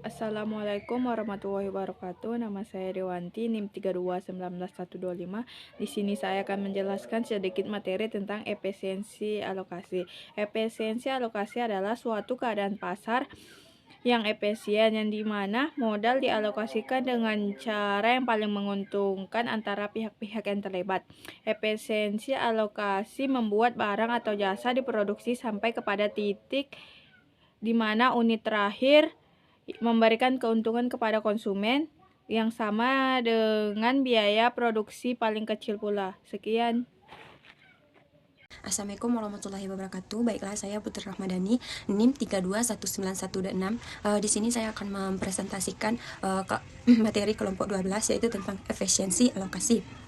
Assalamualaikum warahmatullahi wabarakatuh. Nama saya Dewanti, NIM 32191125. Di sini saya akan menjelaskan sedikit materi tentang efisiensi alokasi. Efisiensi alokasi adalah suatu keadaan pasar yang efisien, yang dimana modal dialokasikan dengan cara yang paling menguntungkan antara pihak-pihak yang terlibat. Efisiensi alokasi membuat barang atau jasa diproduksi sampai kepada titik di mana unit terakhir memberikan keuntungan kepada konsumen yang sama dengan biaya produksi paling kecil pula. Sekian. Assalamualaikum warahmatullahi wabarakatuh. Baiklah, saya Putri Rahmadani, NIM 32191126. Di sini saya akan mempresentasikan materi kelompok 12, yaitu tentang efisiensi alokasi.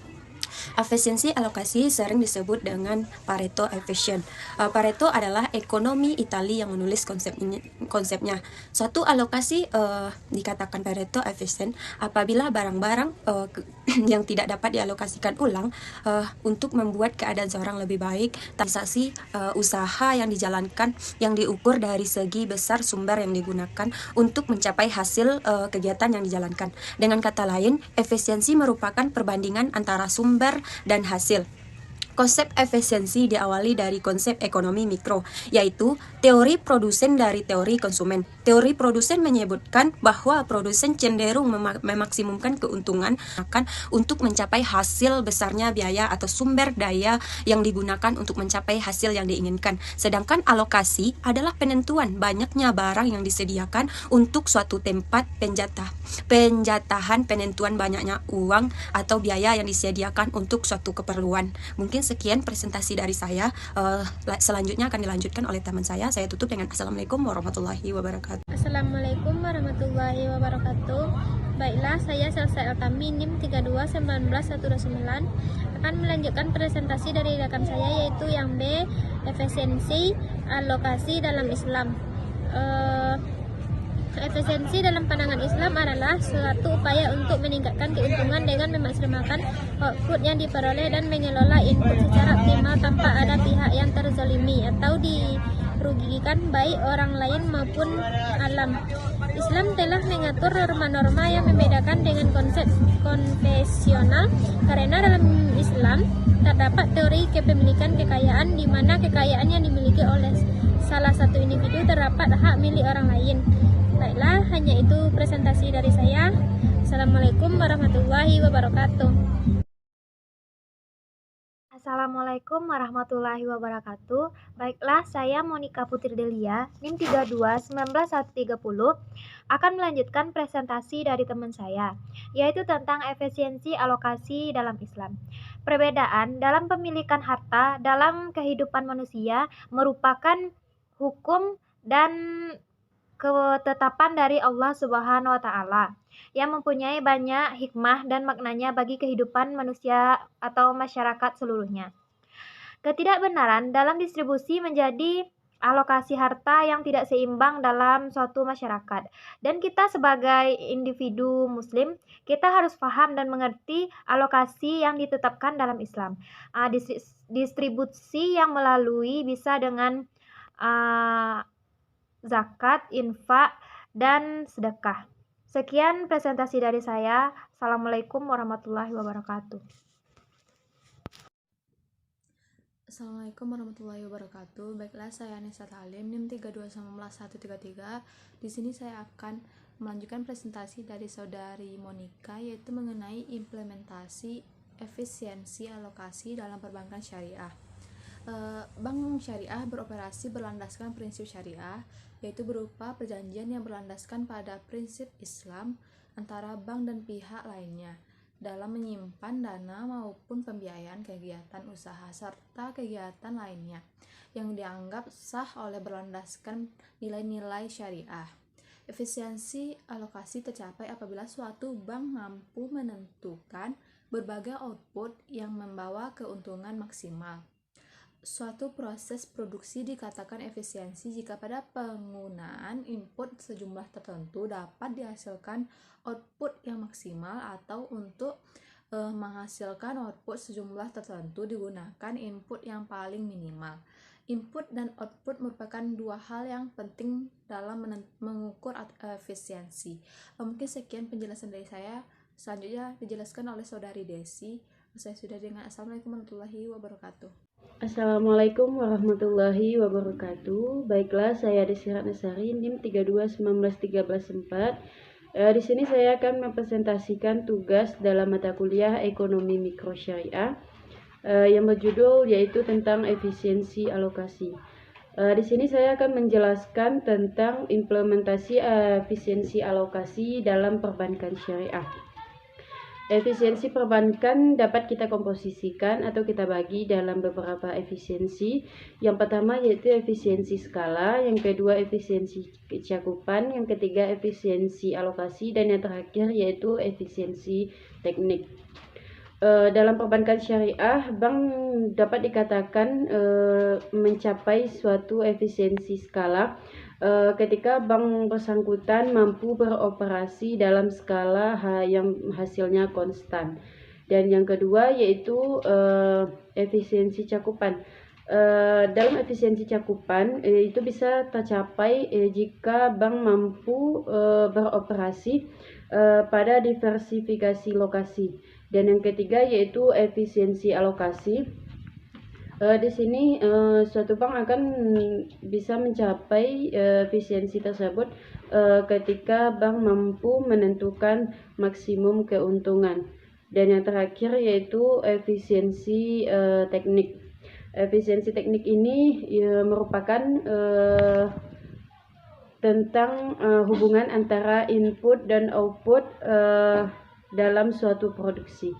Efisiensi alokasi sering disebut dengan Pareto Efficient. Pareto adalah ekonomi Italia yang menulis konsepnya. Suatu alokasi dikatakan Pareto Efficient apabila barang-barang yang tidak dapat dialokasikan ulang untuk membuat keadaan seorang lebih baik. Transaksi usaha yang dijalankan yang diukur dari segi besar sumber yang digunakan untuk mencapai hasil kegiatan yang dijalankan. Dengan kata lain, efisiensi merupakan perbandingan antara sumber dan hasil. Konsep efisiensi diawali dari konsep ekonomi mikro, yaitu teori produsen dari teori konsumen. Teori produsen menyebutkan bahwa produsen cenderung memaksimumkan keuntungan untuk mencapai hasil besarnya biaya atau sumber daya yang digunakan untuk mencapai hasil yang diinginkan. Sedangkan alokasi adalah penentuan banyaknya barang yang disediakan untuk suatu tempat penjatahan penentuan banyaknya uang atau biaya yang disediakan untuk suatu keperluan. Mungkin sekian presentasi dari saya. Selanjutnya akan dilanjutkan oleh teman saya. Saya tutup dengan Assalamualaikum warahmatullahi wabarakatuh. Assalamualaikum warahmatullahi wabarakatuh. Baiklah, saya Selsa Eltami, NIM 32191129 akan melanjutkan presentasi dari rekan saya, yaitu yang B, efisiensi alokasi dalam Islam. Efisiensi dalam pandangan Islam adalah suatu upaya untuk meningkatkan keuntungan dengan memaksimalkan output yang diperoleh dan mengelola input secara optimal tanpa ada pihak yang terzalimi atau dirugikan, baik orang lain maupun alam. Islam telah mengatur norma-norma yang membedakan dengan konsep konvensional, karena dalam Islam terdapat teori kepemilikan kekayaan, di mana kekayaan yang dimiliki oleh salah satu individu terdapat hak milik orang lain. Baiklah, hanya itu presentasi dari saya. Assalamualaikum warahmatullahi wabarakatuh. Assalamualaikum warahmatullahi wabarakatuh. Baiklah, saya Monika Putri Delia, NIM 32191130 akan melanjutkan presentasi dari teman saya, yaitu tentang efisiensi alokasi dalam Islam. Perbedaan dalam pemilikan harta dalam kehidupan manusia merupakan hukum dan ketetapan dari Allah Subhanahu wa Ta'ala yang mempunyai banyak hikmah dan maknanya bagi kehidupan manusia atau masyarakat seluruhnya. Ketidakbenaran dalam distribusi menjadi alokasi harta yang tidak seimbang dalam suatu masyarakat. Dan kita sebagai individu muslim, kita harus paham dan mengerti alokasi yang ditetapkan dalam Islam. Distribusi yang melalui bisa dengan zakat, infak, dan sedekah. Sekian presentasi dari saya. Assalamualaikum warahmatullahi wabarakatuh. Assalamualaikum warahmatullahi wabarakatuh. Baiklah, saya Anissa Talim, NIM 32191133. Di sini saya akan melanjutkan presentasi dari saudari Monika, yaitu mengenai implementasi efisiensi alokasi dalam perbankan syariah. Bank syariah beroperasi berlandaskan prinsip syariah, yaitu berupa perjanjian yang berlandaskan pada prinsip Islam antara bank dan pihak lainnya dalam menyimpan dana maupun pembiayaan kegiatan usaha serta kegiatan lainnya yang dianggap sah oleh berlandaskan nilai-nilai syariah. Efisiensi alokasi tercapai apabila suatu bank mampu menentukan berbagai output yang membawa keuntungan maksimal. Suatu proses produksi dikatakan efisiensi jika pada penggunaan input sejumlah tertentu dapat dihasilkan output yang maksimal, atau untuk menghasilkan output sejumlah tertentu digunakan input yang paling minimal. Input dan output merupakan dua hal yang penting dalam mengukur efisiensi. Mungkin sekian penjelasan dari saya. Selanjutnya dijelaskan oleh Saudari Desi. Saya sudah dengan Assalamualaikum warahmatullahi wabarakatuh. Assalamualaikum warahmatullahi wabarakatuh. Baiklah, saya Desi Ratnasari, NIM 32191314. Di sini saya akan mempresentasikan tugas dalam mata kuliah Ekonomi Mikro Syariah yang berjudul yaitu tentang efisiensi alokasi. Di sini saya akan menjelaskan tentang implementasi efisiensi alokasi dalam perbankan syariah. Efisiensi perbankan dapat kita komposisikan atau kita bagi dalam beberapa efisiensi. Yang pertama yaitu efisiensi skala, yang kedua efisiensi cakupan, yang ketiga efisiensi alokasi, dan yang terakhir yaitu efisiensi teknik. Dalam perbankan syariah, bank dapat dikatakan mencapai suatu efisiensi skala ketika bank bersangkutan mampu beroperasi dalam skala yang hasilnya konstan. Dan yang kedua yaitu efisiensi cakupan. Dalam efisiensi cakupan itu bisa tercapai jika bank mampu beroperasi pada diversifikasi lokasi. Dan yang ketiga yaitu efisiensi alokasi. Di sini suatu bank akan bisa mencapai efisiensi tersebut ketika bank mampu menentukan maksimum keuntungan. Dan yang terakhir yaitu efisiensi teknik. Efisiensi teknik ini merupakan tentang hubungan antara input dan output dalam suatu produksi.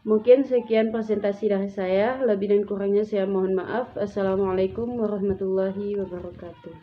Mungkin sekian presentasi dari saya, lebih dan kurangnya saya mohon maaf. Assalamualaikum warahmatullahi wabarakatuh.